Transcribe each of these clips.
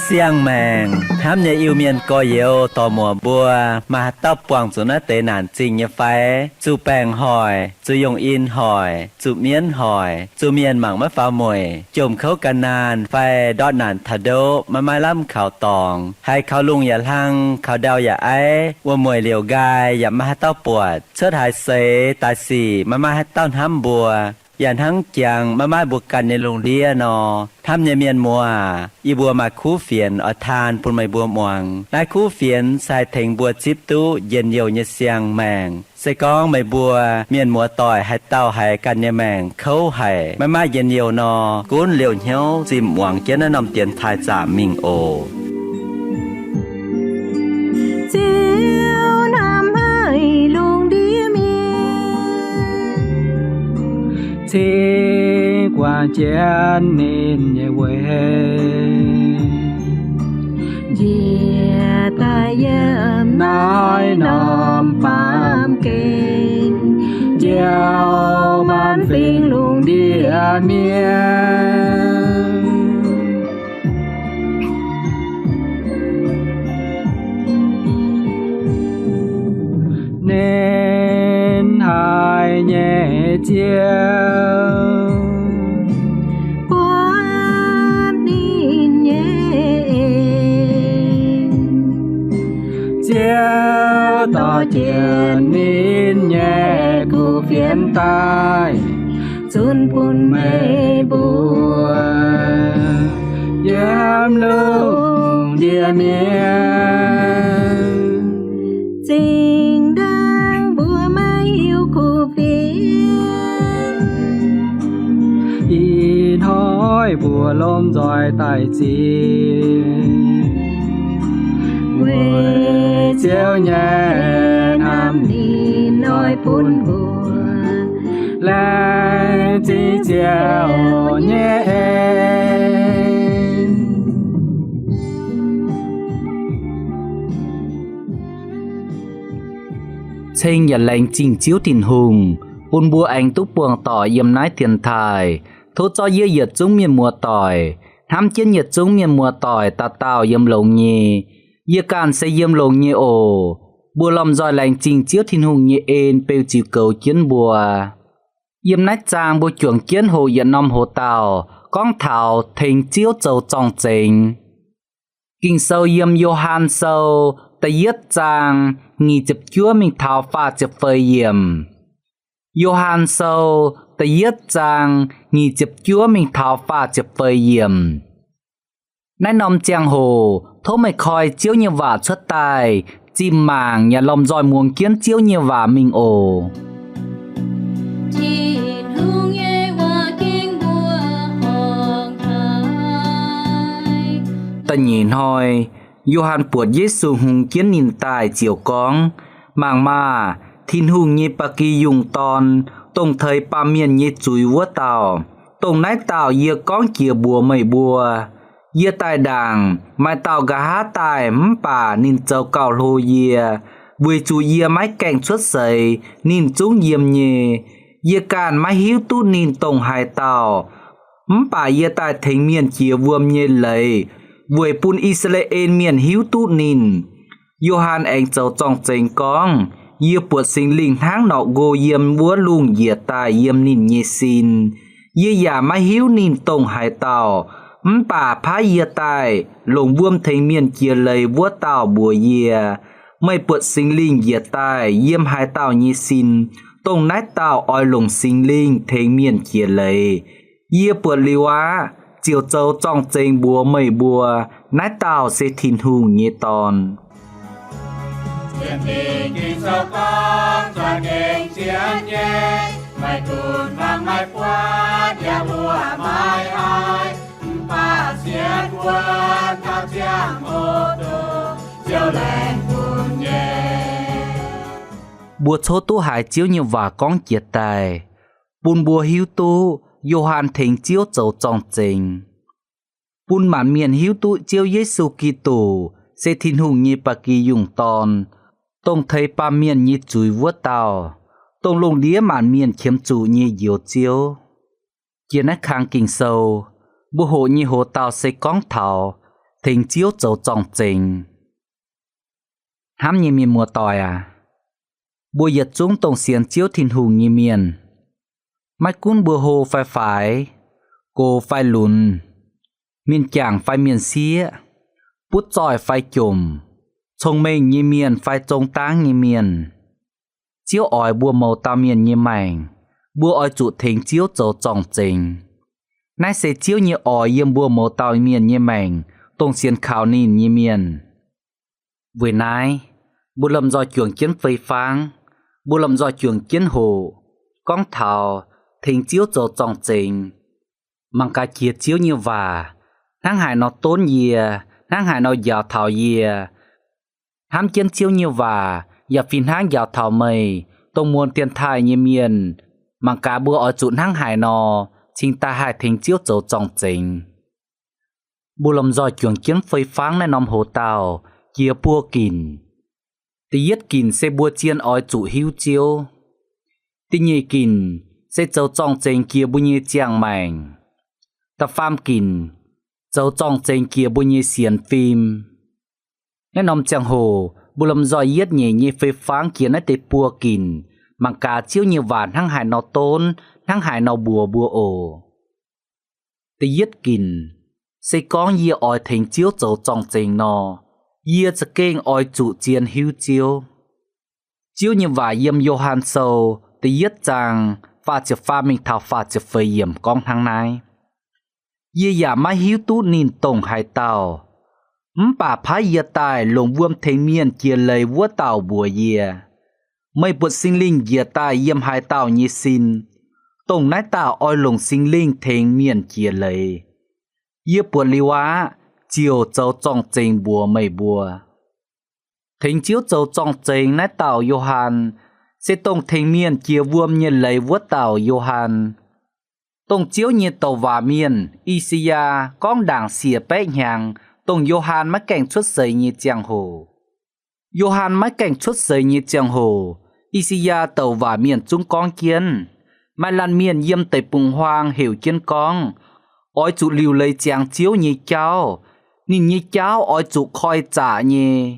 Siang mèng, hám nhà yêu miền coi yêu tò mùa bùa, mà tóc quảng xuống nó tế nản trình như phái, chú bèng hỏi, chú dùng in hỏi, chú miến hỏi, chú miền mảng mất pháo mùi, chùm khấu cả nàn, phai đọt nản thà đô, mà mai lắm khảo tòng, hay khảo lungอย่าลัง khảo đauอย่าấy,ว่ามวยเหลียวกายอย่ามาให้เต้าปวด เชิดหายเสตายสี่มาให้เต้าห้ำบัว อย่างทั้งจังมาบวกกันในโรงเรียนนอทำเนี่ยเมียนมัวอีบัวมาคู่เฟียนอทานปุ่นไม่บัวมวงนายคู่เฟียนใส่เถงบัวชิบตู้เย็นเยียวเนี่ยเสียงแมงใส่กองไม่บัวเมียนมัวต่อยให้เต้าให้กันเนี่ยแมงเขาให้มาเย็นเยียวนอกุ้นเหลียวเหี้ยวจิมหวังเจ้านำเตียนทายจ่ามิงโอเจียวนำให้ลุงดีเมียchỉ qua chén nên nhẹ quê dìa ta yếm nói nòm bám kinh gieo man phình luôn đi miên nên hai nhẹ chiều quan nín nhẹ chiều tỏ chuyện nín nhẹ cụ phiền tai xuân buồn mê bùa dám lưu địa miên tình đang bùa mai yêu cụ phiền in hỏi bùa lôm rồi tại chi quê chiều nhẹ nam ni nói buồn bùa lại chỉ chiều nhẹ Chênh nhà lành trình chiếu tình hùng, buôn bùa anh túc buông tỏ yếm nái tiền thải, thốt cho dưa nhiệt chúng miền mùa tỏi, ham chiến nhiệt chúng miền mùa tỏi ta tao yếm lồng nhì, dưa càn xây yếm lồng nhì ổ, bùa lòng dòi lành trình chiếu tình hùng nhì ên bêu chịu cầu chiến bùa. Yếm nái trang bùa chuồng chiến hồ yếm nông hồ tàu, con thảo thình chiếu châu trong trình. Kinh sâu yếm Johan sâu, ta yết trang, nghi chụp chúa mình thảo pha chụp phơi yểm. Johan sâu, ta yết trang, nghi chụp chúa mình thảo pha chụp phơi yểm. Nãy nông chàng hồ, thố mày khoi chiếu như vả xuất tài, chim màng nhà lòng dòi muông kiến chiếu như vả mình ổ. Ta nhìn hỏi, Johan buộc Giêsu hùng kiến nhìn tài chiều con, màng mà thiên hùng như bà kỳ dùng ton, tổng thời bà miền như chuối vua tàu, tổng nái tàu yê con kia bùa mây bùa, yê tài đàng, mai tàu gà hát tài bà nín châu cao lô yê, vui chú yê mái cảnh xuất sầy, nín chúng yêm nhê, yê càn mái hiếu tu nín tổng hai tàu, bà yê tài thính miền chia vuông nhê lấy, vui pun Israel miền hiếu tu nín, Johan anh châu trong trình con, yê buộc sinh linh tháng nọ gô yêm búa lung yê tài yêm nín nhê xin, yê giả mái hiếu nín tổng hai tàu, bà phá yê tài, lồng vuông thính miền chia lấy vua tàu bùa yê, mây buộc sinh linh yê tài yêm hai tàu nhê xin, tổng nái tàu oi lồng sinh linh thính miền chia lấy, yê buộc liu á, chiều châu trong trình bùa mây bùa, nái tàu sẽ thìn hùng như tòn. Chuyện tình kinh sâu con, cho kinh chiến nhé, mày cùn và mày qua, nhà bùa mai ai, bà xiên quân, thao chiang ô tô, chiều lên cùn nhé. Bùa số tu hải chiếu như vả con chiết tài, bùn bùa hiếu tu, Johan thính chiếu châu trong trình. Pun mạn miền hiếu tụ chiêu Giêsu Kitô sẽ thiên hùng như bà kỳ dùng tòn tông thấy ba miền như chuối vua tàu tông lông đĩa mạn miền khiếm chủ như diều chiếu kia nát khang kinh sâu bùa hộ như hồ tàu sẽ cóng thảo thình chiếu dấu trọng trình hám như miền mùa tỏi à bùa giật chúng tông xiên chiếu thiên hùng như miền mách cún bùa hồ phải cô phải lùn miền chàng phải miền xía bút giỏi phải chùm thông minh như miền phải trông táng như miền chiếu ỏi bùa màu tao miền như mảnh bùa ỏi trụ thình chiếu dấu trọng trình nãy sẽ chiếu như ỏi yếm bùa màu tao miền như mảnh tông xiên khảo nín như miền vừa nãy bùa lầm do chuồng chiến phơi pháng bùa lầm do chuồng chiến hồ con thảo thình chiếu dấu trọng trình mang cả chia chiếu như và năng hải nó tốn dìa năng hải nó giàu thảo dìa hám chiến chiếu như và giờ phiền háng giàu thảo mây tông muôn tiền thai như miền mang cả bữa ở trụ năng hải nó chính ta hai thình chiếu dấu trọng trình bùa lầm do chuồng chiến phơi pháng nên nằm hồ tàu kia bùa kìn tí yết kìn sẽ bùa chiên ở trụ hiếu chiếu tí nhị kìn sẽ dấu trọng trình kia bùa như chiang mảnh ta pham kìn dấu trọng trình kia bùa như xiên phim nên nằm chẳng hồ bùa lầm do yết nhị như phơi pháng kia nó tê bùa kìn mang cả chiếu như vạn hăng hải nó tốn hăng hải nó bùa ổ tí yết kìn sẽ có nhiều ỏi thành chiếu dấu trọng trình nó yết sẽ kênh ỏi trụ chiên hiếu chiếu chiếu như vài yếm Johan sâu tí yết chàng và chỉ pha mình thảo phá chỉ phơi yếm con thằng này yết giả mai hiếu tú nín tổng hải tàu bà phá yết tài lồng vuông thành miền chia lấy vua tàu bùa yết mấy bột sinh linh yết tài yếm hải tàu như xin tổng nái tàu ỏi lồng sinh linh thành miền chia lấy yết bùa liu á chiều châu trọng trình bùa mây bùa thính chiếu châu trọng trình nái tàu Johan sẽ tông thành miền chia vuông như lấy vua tàu Johan tông chiếu như tàu và miền Isia con đảng xìa bé nhàng tông Johan mắc cảnh xuất sấy như giang hồ Johan mắc cảnh xuất sấy như giang hồ Isia tàu và miền chúng con kiến mai lan miền yếm tây bùng hoang hiểu kiến con ỏi trụ liu lấy giang chiếu như cháu nhìn như cháu ỏi trụ khoi trả như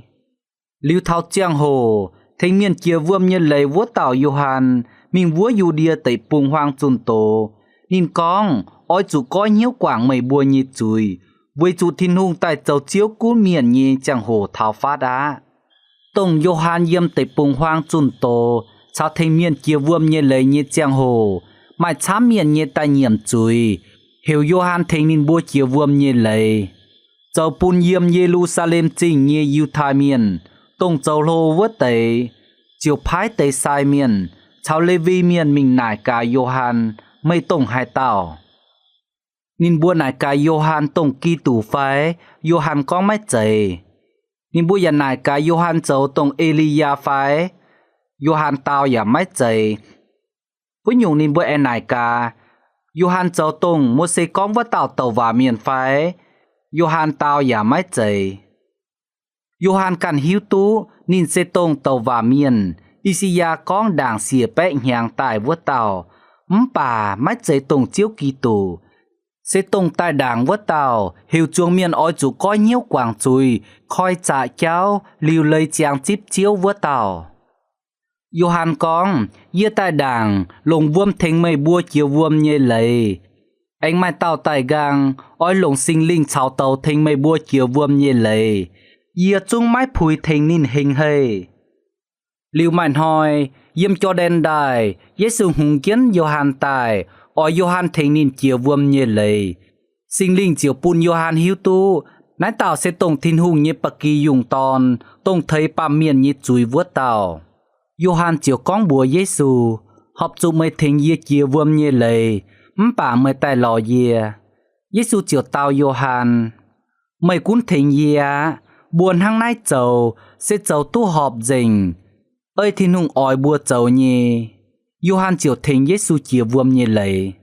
liu thao giang hồ thanh miền chia vuông như lấy vua tàu Johan mình vua Judia tây bùng hoang chun tổ nhìn con ỏi trụ coi nhiêu quảng mây bùa như chùi với trụ thiên hùng tại châu chiếu cú miền như giang hồ thao phát đá tông Johan yếm tây bùng hoang chun tổ sao thanh miền chia vuông như lấy như giang hồ mà chám miền như tai nhiễm chùi hiểu Johan thanh niên bùa chia vuông như lấy châu pun yếm Jerusalem chính như Utah miền tông châu lô vớt tây chiều phái tây sai miền chào Levi miền mình nải cả Johan mây tông hai tàu nín bùa nải cả Johan tông kỳ tủ phái Johan có mấy chạy nín bùa nhà nải cả Johan châu tông Elia phái Johan tao ya mấy chạy với nhung nín bùa nải cả Johan châu tông một xe con với tàu và miền phái Johan tao ya mấy chạy Johan can hiếu tú nín xe tông tàu và miền Isia con đảng xìa bé nhàng tại vớt tàu bà mấy chạy tông chiếu kỳ tù xe tông tại đảng vớt tàu hiểu chuông miền ỏi chủ coi nhiêu quảng chùi khoi trả cháu liu lấy chàng chip chiếu vớt tàu Johan con yê tại đảng lồng vuông thành mây bùa chiều vuông như lấy anh mai tàu tại gang ỏi lồng sinh linh chào tàu thành mây bùa chiều vuông như lấy yê chung mái phùi thành nín hình hề liu màn hỏi yếm cho đen đài Giêsu hùng kiến Johan tài ỏi Johan thành nín chiều vuông như lấy sinh linh chiều pun Johan hiếu tu nái tàu sẽ tông thiên hùng như bạc kỳ dùng tòn tông thấy pa miền như chuối vuốt tàu Johan chiều con bùa Giêsu học trụ mấy thành yê chiều vuông như lấy bà mới tài lò yê Giêsu chiều tàu Johan mấy cuốn thành yê buồn hăng nái chầu sẽ chầu tu họp dình ơi thiên hùng ỏi bùa chầu nhì Johan chiều thành Giêsu chiều vuông như lấy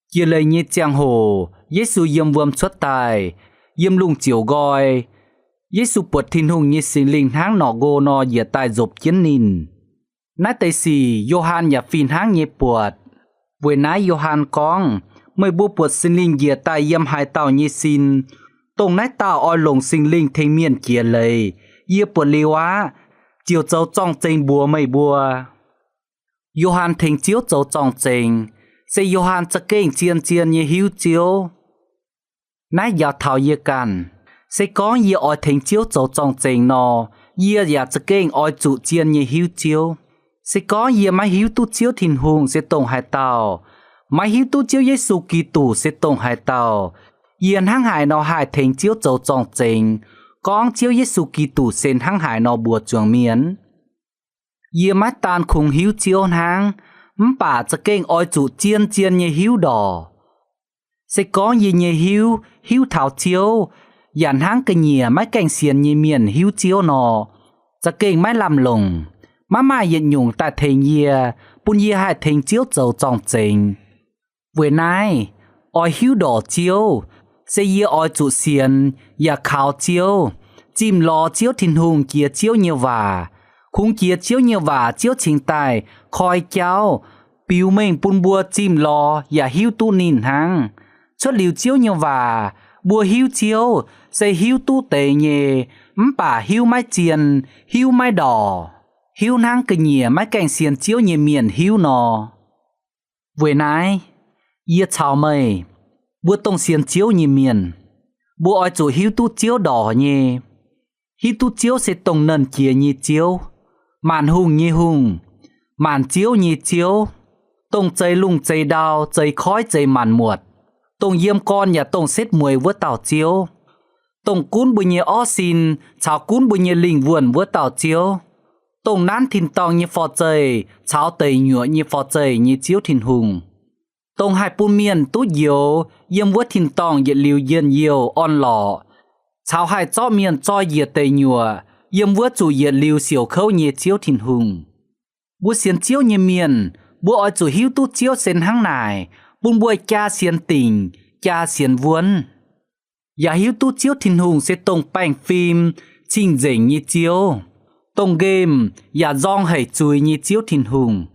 chia lời như giang hồ Giêsu yếm vườm xuất tài yếm lung chiều gọi Giêsu bột thiên hùng như sinh linh háng nọ gô nọ dìa tài dộp chiến nín nái tây xì Johan nhà phiên háng như bột với nái Johan con mới bố bột sinh linh dìa tài yếm hai tàu như xin tông nái tàu oi lồng sinh linh thanh miên kia lời yếm bột liêu á chiều châu trong trên bùa mây bùa Johan thành chiếu châu trong trên sẽ Johan sẽ kênh chiên chiên như hiếu chiếu nái giờ thảo yê can sẽ có yê oi thành chiếu châu trong trên nọ yê giờ sẽ kênh oi trụ chiên như hiếu chiếu sẽ có yê máy hiếu tu chiếu thìn hùng sẽ tổng hai tàu máy hiếu tu chiếu Giêsu Kitô sẽ tổng hai tàu yê hăng hải nọ hai thành chiếu châu trong trên con chiếu Giêsu Kitô sen hăng hải nọ bùa chuồng miến yê máy tàn khung hiếu chiếu hăng bà sẽ kênh oi trụ chiên chiên như hiếu đỏ sẽ có gì như hiếu thảo chiếu dàn hang cái nhìa máy cành xiên như miền hiếu chiếu nọ sẽ kênh máy làm lồng má hiện nhung tại thành nhìa bún nhìa hai thành chiếu dầu trong trình vừa nãy oi hiếu đỏ chiếu sẽ yê oi trụ xiên và khảo chiếu chim lò chiếu thìn hùng kia chiếu như vả khung kia chiếu như vả chiếu chính tài khoi cháu biểu mình bún bùa chim lò và hiếu tu nín hăng cho liều chiếu như vả bùa hiếu chiếu sẽ hiếu tu tệ nhẹ bà hiếu mái chiên hiếu mái đỏ hiếu năng cái nhẹ mái cành xiên chiếu nhẹ miền hiếu nọ vừa nãy yê chào mày bùa tông xiên chiếu nhẹ miền bùa oi chủ hiếu tu chiếu đỏ nhẹ hiếu tu chiếu sẽ tông nền kia nhẹ chiếu màn hùng nhẹ hùng màn chiếu nhẹ chiếu tông chơi lung chơi đào chơi khói chơi màn muột tông yếm con nhà tông xếp mùi vỡ tàu chiếu tông cún bùi nhẹ ó xin cháo cún bùi nhẹ linh vườn vỡ tàu chiếu tông nán thìn tòng như phò chơi cháo tây nhựa như phò chơi như chiếu thìn hùng tông hai bùn miền tú diều yếm vỡ thìn tòng yết liu yên diều on lọ cháo hai chó miền cho yết tây nhựa yếm vỡ chủ yết liu xỉu khâu như chiếu thìn hùng bùa xiên chiếu như miền bùa oi chủ hiếu tu chiếu sen hăng nải bùn bùi cha xiên tình cha xiên vuông và hiếu tu chiếu thìn hùng sẽ tông bánh phim trình dĩnh như chiếu tông game và dòng hãy chui như chiếu thìn hùng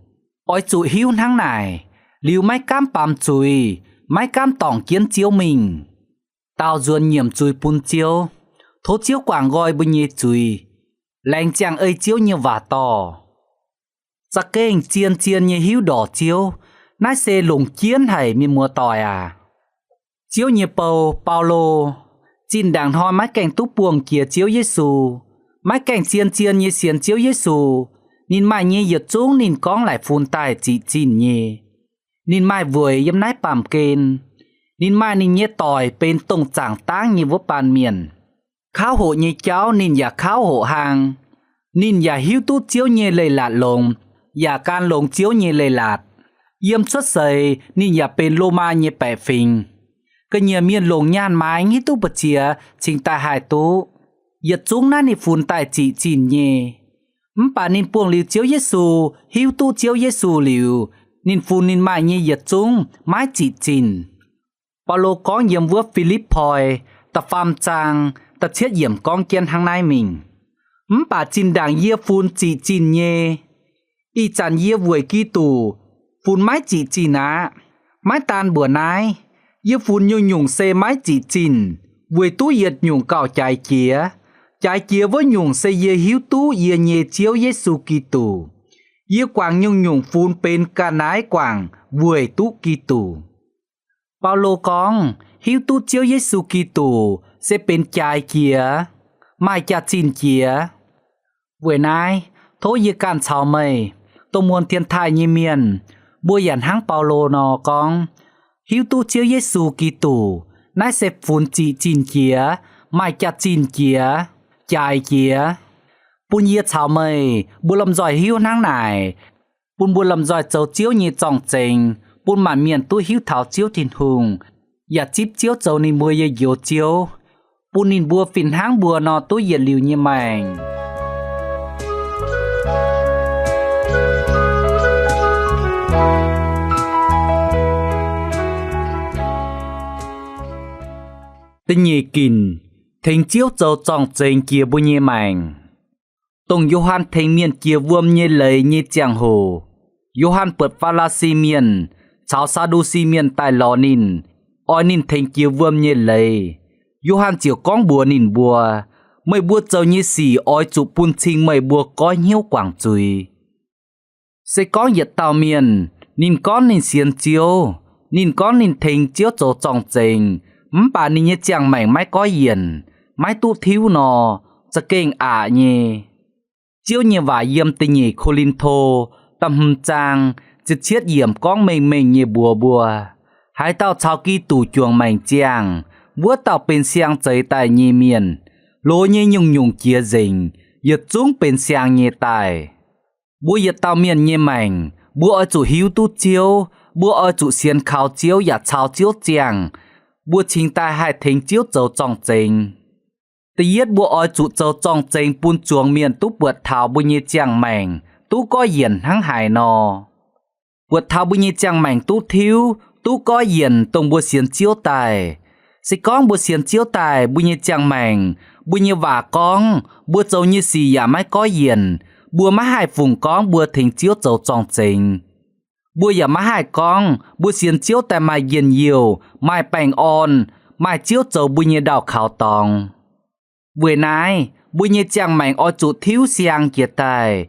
oi chủ hiếu hăng nải liu máy cam bám chui máy cam tỏng kiến chiếu mình tao ruồn nhiệm chui bùn chiếu thố chiếu quảng gọi bùn như chui lành chàng ơi chiếu như vả to giặc kênh chiên chiên như hiếu đỏ chiếu nái xe lùng chiến hay mi mua tỏi à chiếu như Paulo chín đảng hoi mái cành túp buông kia chiếu Giêsu mái cành chiên chiên như xiên chiếu Giêsu nín mai như giật xuống nín con lại phun tài chỉ chín như nín mai vùi yếm nái bàm kên nín mai nín nhé tỏi bên tông chẳng táng như vô bàn miền kháo hộ như cháu nín giả kháo hộ hàng nín giả hiếu tút chiếu như lầy lạt lồng giả can lồng chiếu như lầy lạt yếm xuất sầy nín giả bên lô ma như bẻ phình cái nhà miền lồng nhan mái nghĩ tu bật chia chính tài hài tú giật xuống nát ni phun tài chỉ chín nhé bà nín buông liu chiếu Giêsu hiếu tu chiếu Giêsu liu nín phun nín mai như giật xuống mái chỉ chín Paulo có nhiệm vua Philippoi tập phàm trang tập chết yểm con kiên hàng nay mình bà chín đảng yê phun chỉ chín nhé y chàn yê vùi kỳ tù phun mái chỉ chín á mái tan bữa nay yê phun như nhung xe mái chỉ chín vùi tú yết nhung cào chạy chia với nhung xe yê hiếu tú yê nhê chiếu Giêsu Kitô yê quảng nhung phun bên ca nái quảng vùi tú Kitô Paulo con hiếu tú chiếu Giêsu Kitô sẽ bên chạy chia mai cha chín chia vừa nay thố yê can chào mày tôi muốn thiên thai như miền bùa dàn hang Paulo nọ con hiếu tu chiếu Giêsu Kitô nái sẽ phun chỉ chín kia mai cha chín kia chạy kia bùn yê chào mày bùa làm giỏi hiếu nang này bùa làm giỏi châu chiếu như trọng trình bùn màn miền tu hiếu thảo chiếu thìn hùng và chip chiếu châu ni mùa yê yếu chiếu bùn nín bùa phìn hang bùa nọ tu yê liu như mày Tình nhị kìn, thình chiếu châu trọng trình kia bùi nhị mảnh. Tông Johann thình miền kia vuông nhị lấy nhị chàng hồ. Johann bật pha la si miền, cháu sa đu si miền tại lò nín, oi nín thình kia vuông nhị lấy. Johann chiều con bùa nín bùa, mấy bùa châu nhị xì oi chụp bùn trình mấy bùa có nhiêu quảng chùi. Sẽ có nhiệt tàu miền, nín con nín xiên chiếu, nín con nín thình chiếu châu trọng trình. Bà nín nhé chàng mảnh mái có hiền, mái tu thiếu nò, sẽ kênh nhé. Chiếu nhé và yếm tình nhé khô linh thô, tâm hâm trang, chít chiết yếm con mình nhé bùa bùa. Hai tao chào kỳ tù chuồng mảnh chàng, búa tao bên xiang cháy tài nhé miền. Lô nhé nhung chia dình, yết chúng bên xiang nhé tài. Búa yết tao miền nhé mảnh, búa ở chủ hiếu tu chiếu, búa ở chủ xiên khao chiếu và chào chiếu chàng. Bùa chính tài hai thính chiếu châu trọng trình. Tí yết bùa oi chủ châu trọng trình bùn chuồng miền tú bượt thảo bùi nhị chàng mảnh, tú có hiền hăng hải nò. Bượt thảo bùi nhị chàng mảnh tú thiếu, tú có hiền tông bùa xiên chiếu tài. Sẽ con bùa xiên chiếu tài bùi nhị chàng mảnh, bùi nhị vả con, bùa châu như xì giả mái có hiền, bùa má hai phùng con bùa thính chiếu châu trọng trình. Bùa giả má hai con, bùa xiên chiếu tại mai hiền nhiều, mai bành on, mai chiếu châu bùi nhị đào khảo tòng. Buổi nãy, bùi nhị chàng mảnh oi chủ thiếu xiang kia tài.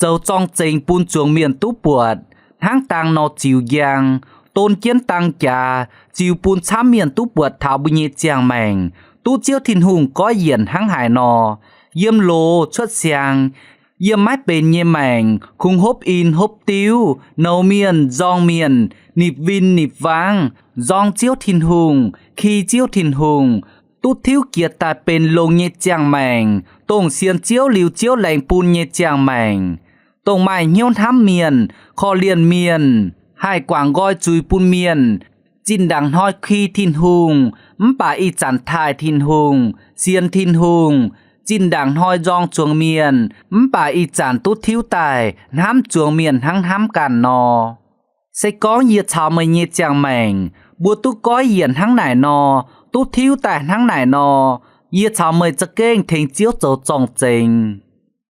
Châu trong trình bùn chuồng miền tú buộc, hang tăng nó chiều giang, tôn kiến tăng trà, chiều bùn chám miền tú buộc thảo bùi nhị chàng mảnh, tú chiếu thiên hùng có hiền hang hải nò, yếm lô xuất xiang, yếm mái bên nhẹ mảnh, khung hốp in hốp tiêu, nấu miền, giong miền, nịp vin nịp vang, giong chiếu thiên hùng, khi chiếu thiên hùng, tú thiếu kiệt tài bên lông nhẹ chàng mảnh, tông xiên chiếu liu chiếu lành bùn nhẹ chàng mảnh, tông mai nhiêu thám miền, kho liền miền, hai quảng gọi chui bùn miền, chín đằng hoi khi thiên hùng, bà y chản thai thiên hùng, xiên thiên hùng, chín đằng hoi giong chuồng miền, bà y chản tú thiếu tài, hám chuồng miền hăng hám càn nò. Sẽ có nhiệt chào mày nhẹ chàng mảnh, bùa tú có hiền hăng nải nò, tú thiếu tài hăng nải nò, nhiệt chào mày cho kênh thính chiếu châu trọng trình.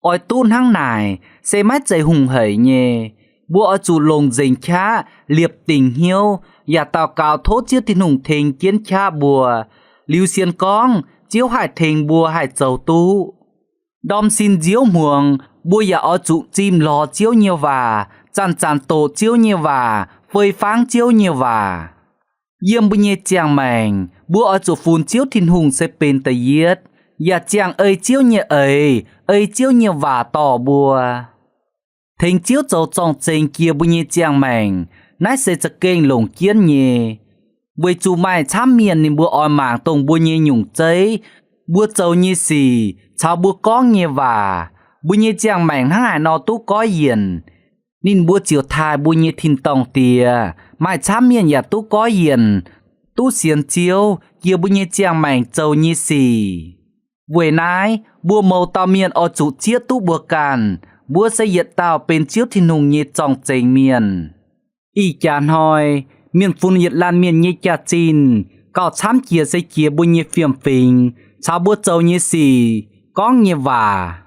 Ôi tún hăng nải, sẽ mát dày hùng hởi nhé, bùa ở chủ lồng dình khá, liệp tình hiếu, và tàu cao thốt chiếu thiên hùng thình kiến khá bùa, lưu xiên con, chiếu hải thình bùa hải châu tú. Đom xin diếu muồng, bùa và ở chủ chim lò chiếu nhiều và, chăn chăn tổ chiếu nhiều và, phơi pháng chiếu nhiều và. Yếm bùi nhẹ chàng mảnh, bùa ở chủ phun chiếu thiên hùng sẽ bên tây yết, và chàng ơi chiếu nhẹ ấy chiếu nhiều và tỏ bùa. Thình chiếu châu trọng trình kia bùi nhẹ chàng mảnh, nãy sẽ cho kênh lồng kiến nhẹ. Bùi chủ mai chám miền nên bùa oi mảng tông bùa nhẹ nhung cháy, bùa châu nhẹ xì, cháu bùa con nhẹ và, bùi nhẹ chàng mảnh hăng hải nó tú có hiền. Nên bùa chiều thai bùi nhẹ thiên tông tìa, mai chám miền nhà tú có hiền, tú xiên chiếu, kia bùi nhẹ chàng mảnh châu nhẹ xì. Buổi nãy, bùa màu tao miền ở chủ chiết tú bùa càn, bùa sẽ hiện tao bên chiếu thiên hùng nhẹ trọng trình miền. Y chán hỏi, miền phun nhiệt lan miền nhẹ chá chín, cào chám chia sẽ chia bùi nhẹ phiểm phình, cháu bùa châu nhẹ xì, con nhẹ và.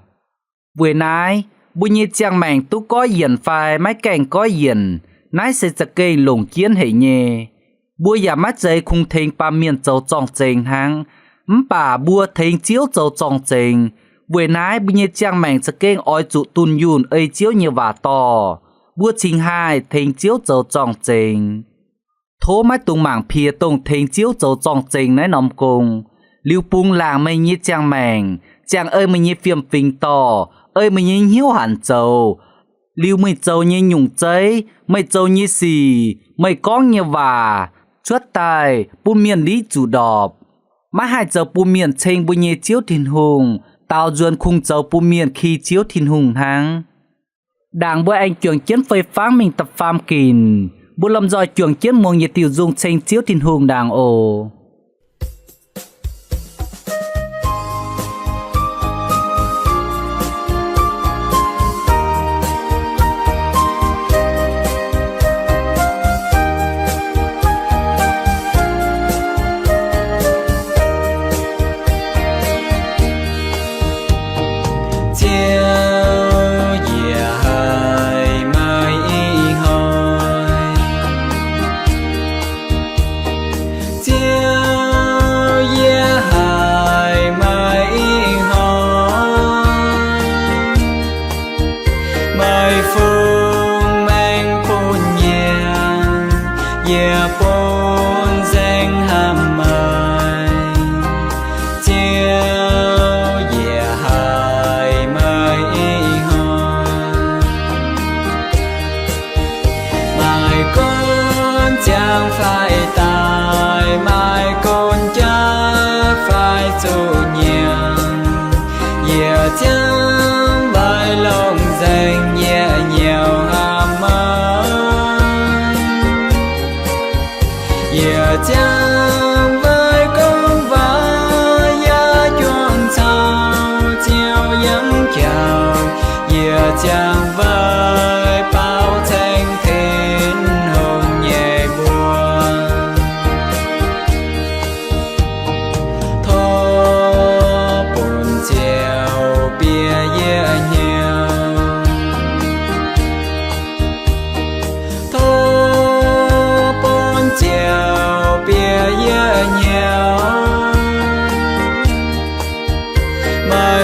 Buổi nãy, bùi nhẹ chàng mảnh tú có hiền phai mái cảnh có hiền, nãy sẽ cho cây lồng kiến hệ nhẹ. Bùa giả mắt dây khung thênh ba miền châu trọng trình hăng, bà bùa thênh chiếu châu trọng trình. Buổi nãy bùi nhẹ chàng mảnh cho kênh oi trụ tùn yun ấy chiếu nhiều và to. Bùa trình hai thênh chiếu châu trọng trình. Thố mái tung mảng phía tông thênh chiếu châu trọng trình nãy nòm cùng. Liêu bung làng mây nhẹ chàng mảnh, chàng ơi mây nhẹ phiểm phình to, ơi mây nhẹ hiếu hẳn châu. Liêu mây châu nhẹ nhung cháy, mây châu nhẹ xì, mây con nhẹ và, chuất tài, bùn miền lý chủ đọp. Má hai châu bùn miền chênh bùi nhẹ chiếu thiên hùng, tao duyên khung châu bùn miền khi chiếu thiên hùng hăng. Đảng bùi anh trường chiến phơi pháng mình tập pham kìn, bùi lâm dòi trường chiến muông nhiệt tiêu dung chênh chiếu thiên hùng đảng ồ.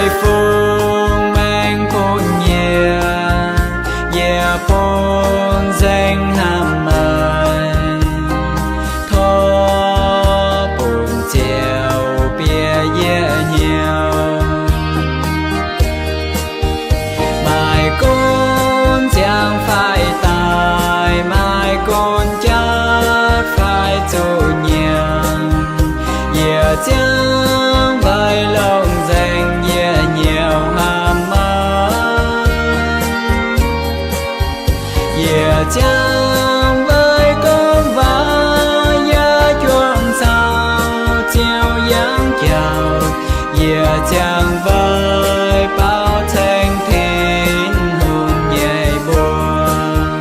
mai phương mang phun nhẹ yeah phun danh hàm mai thọ phun chiều bia yeah nhiều mai con chẳng phải tài mai con chắc phải chủ nhiệm yeah chẳng phải lòng danh yeah nhiều hàm mai yeah chẳng với con và yeah chuông sao chiều dáng chào yeah chẳng với bao thanh thiên hùng nhẹ buồn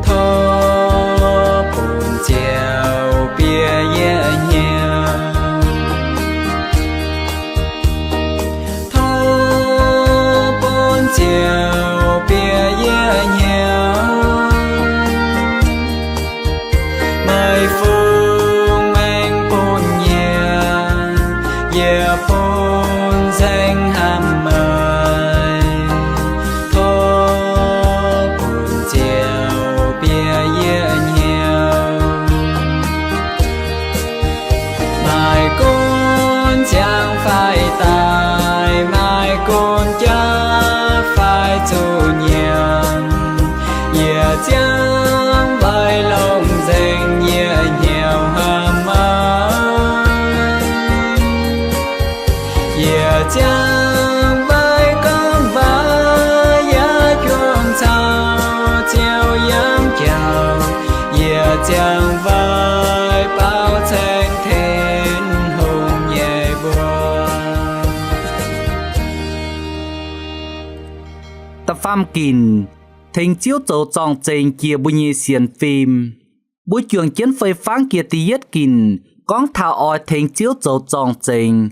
thọ buồn chiều bia yeah nhiều thọ buồn chiều bia yeah nhiều mai phương mang buồn yeah buồn danh hàm mai thọ buồn chiều bia yeah nhiều mai con chẳng phải tài mai con chắc phải chủ nhiệm yeah chẳng phải lòng danh yeah nhiều hàm mai yeah chẳng phải con và yeah chuông sao chiều dáng chào yeah chẳng phải bao thanh thiên hùng nhẹ buồn tập pham kín thành chiếu tổ tròn trên kia bùi nhị xiên phim buổi trường chiến phơi phán kia tí yết kín con thảo oi thành chiếu tổ tròn trên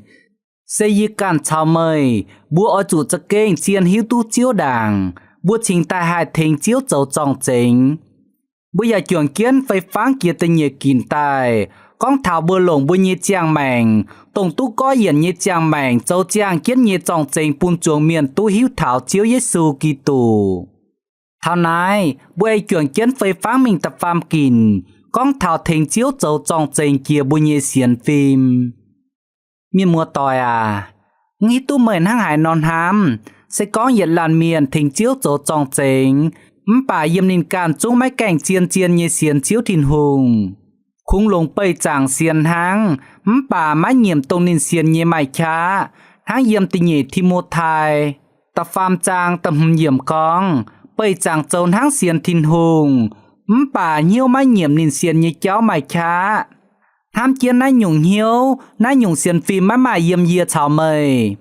xây dựng cản chào mời bùa oi chủ chất kênh chiên hiếu tu chiếu đảng bùa trình tai hại thành chiếu tổ tròn trên bây giờ trường kiến phơi phán kia tình nhị kín tai con thảo bùa lồng bùi nhị trang mèng tổng tu có hiện nhị trang mèng châu trang kiến nhị tròn trên bùn chuồng miền tu hiếu thảo chiếu Giêsu Kitô thảo này bùi trường kiến phơi phán mình tập phàm kín con thảo thành chiếu tổ tròn trên kia bùi nhị xiên phim miền mùa tỏi à nghĩ tu mời hang hải non hám sẽ có hiện làn miền thành chiếu tổ tròn trên bà yếm nín càn chúng mấy cảnh chiên chiên như xiên chiếu thìn hùng khung lồng bầy chàng xiên hang bà mái nhiệm tông nín xiên như mày cha hang yếm tình nhị thi một thai tập phàm chàng tầm hùng yếm con bầy chàng trốn hang xiên thìn hùng bà nhiêu mái nhiệm nín xiên như cháu mày cha ham chiên nái nhung hiếu nái nhung xiên phim mái mày yếm yê chào mày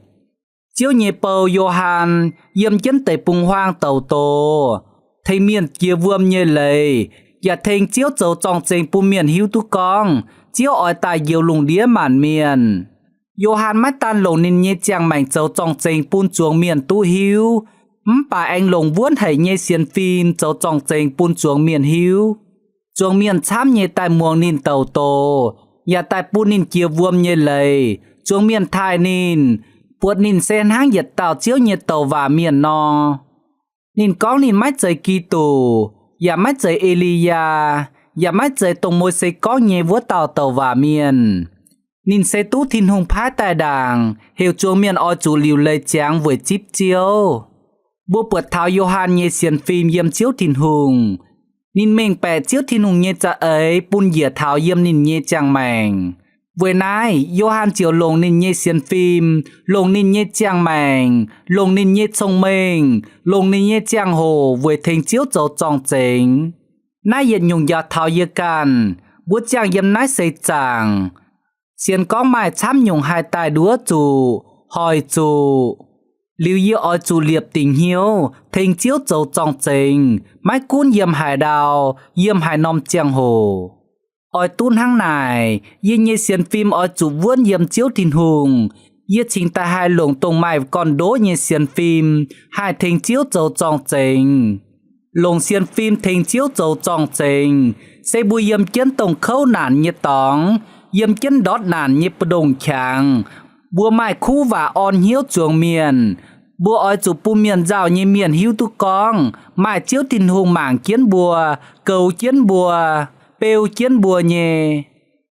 chiếu nhị bầu Johan yếm chân tẩy bùng hoang tàu tổ thầy miền kia vuông như lầy và thành chiếu dấu trong trình bù miền hiếu tu con chiếu ỏi tài nhiều lùng đĩa màn miền Johan mắt tan lồng nên nhé chàng mảnh dấu trong trình bùn chuồng miền tu hiếu bà anh lồng vuốt hãy nhé xiên phim dấu trong trình bùn chuồng miền hiếu chuồng miền chám nhé tài muông nên tàu tổ và tài bùn nên kia vuông như lầy chuồng miền thai nên buộc nên sen hang nhiệt tàu chiếu nhiệt tàu và miền no nên có nên mái trời Kitô và mái trời Elia và mái trời tông môi xây có nhẹ vua tàu và miền nên xây tú thiên hùng phá tài đàng hiệu chuông miền oi chủ liều lây tráng với chip chiếu bố bật tháo Johan nhẹ xiên phim yếm chiếu thiên hùng nên mình bè chiếu thiên hùng nhẹ cha ấy bùn dìa tháo yếm nên nhẹ chàng mảnh với nãy Johan chiều lồng nên nhẹ xiên phim lồng nên nhẹ chàng mảnh lồng nên nhẹ sông mình lồng nên nhẹ chàng hồ với thành chiếu dấu trong chính nãy hiện nhung giọt tháo yê can bút chàng yếm nãy xây chàng xiên có mai chám nhung hai tài đúa chủ hỏi chủ lưu ý ở chủ liệp tình hiếu thành chiếu dấu trong chính mái cuốn yếm hải đào yếm hải nom chàng hồ oi tun hang này yên như xiên phim oi chụp vốn yếm chiếu thìn hùng yên chính ta hai lồng tông mai còn đố như xiên phim hai thình chiếu dầu tròn trình lồng xiên phim thình chiếu dầu tròn trình xây bùi yếm chân tổng khâu nản như tóng yếm chân đót nản như đồng chàng bùa mai khu và on hiếu chuồng miền bùa oi chụp pu miền rào như miền hiếu tu con mai chiếu thìn hùng mảng kiến bùa cầu kiến bùa bêu chiến bùa nhẹ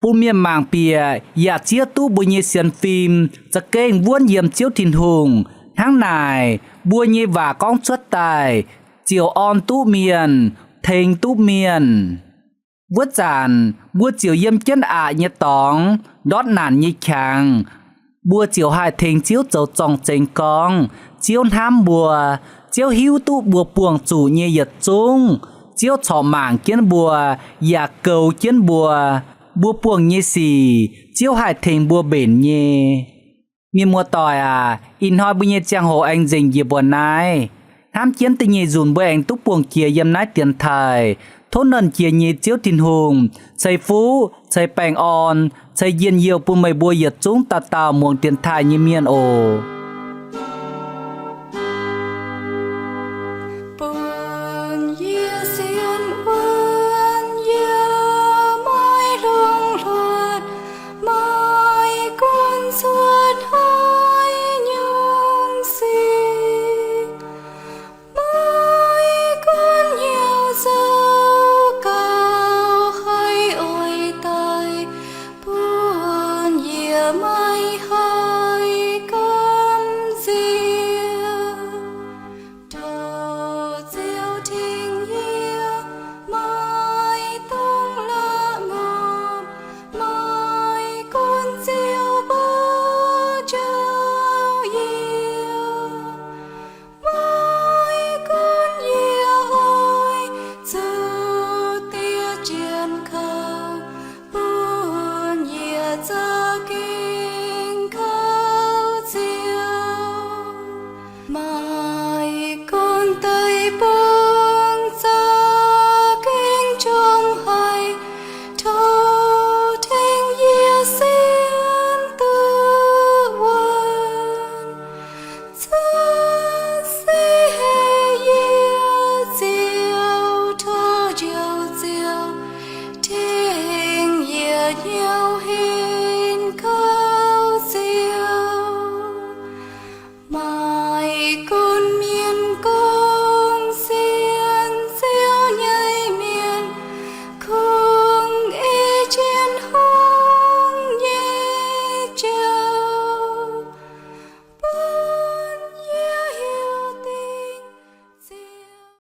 pu miền màng pìa ya chia tu bùa nhẹ xiên phimจะเก่งวนเยี่ยมเจียวถิ่นหงทั้งนายบัวnhẹ và con xuất tài chiều on tu miền thềnh tu miền vớt giàn bùa chiều yếm chân nhẹ tóng đót nản nhẹ chàng bùa chiều hai thềnh chiếu dầu tròng chênh con chiếu tham bùa chiếu hiu tu bùa buồng chủ nhẹ giật chung chiếu chọ mảng kiến bùa ya cầu kiến bùa bùa buồng nhẹ xì chiếu hai thềnh bùa bền nhẹมีมัวต่อยอินหอยบุญเยจังโหเองจิงเยียบวนนายห้ามเจียนติเยจุนบ่เองตุกปวงเกียยำนายเตียนไทยทนนันเกียเยเจียวทินหงใส่ฟูใส่แป้งอ่อนใส่เย็นเยียวปุ่มไม่บัวเหยียดจุ้งตาตามวงเตียนไทยเยเมียนโอ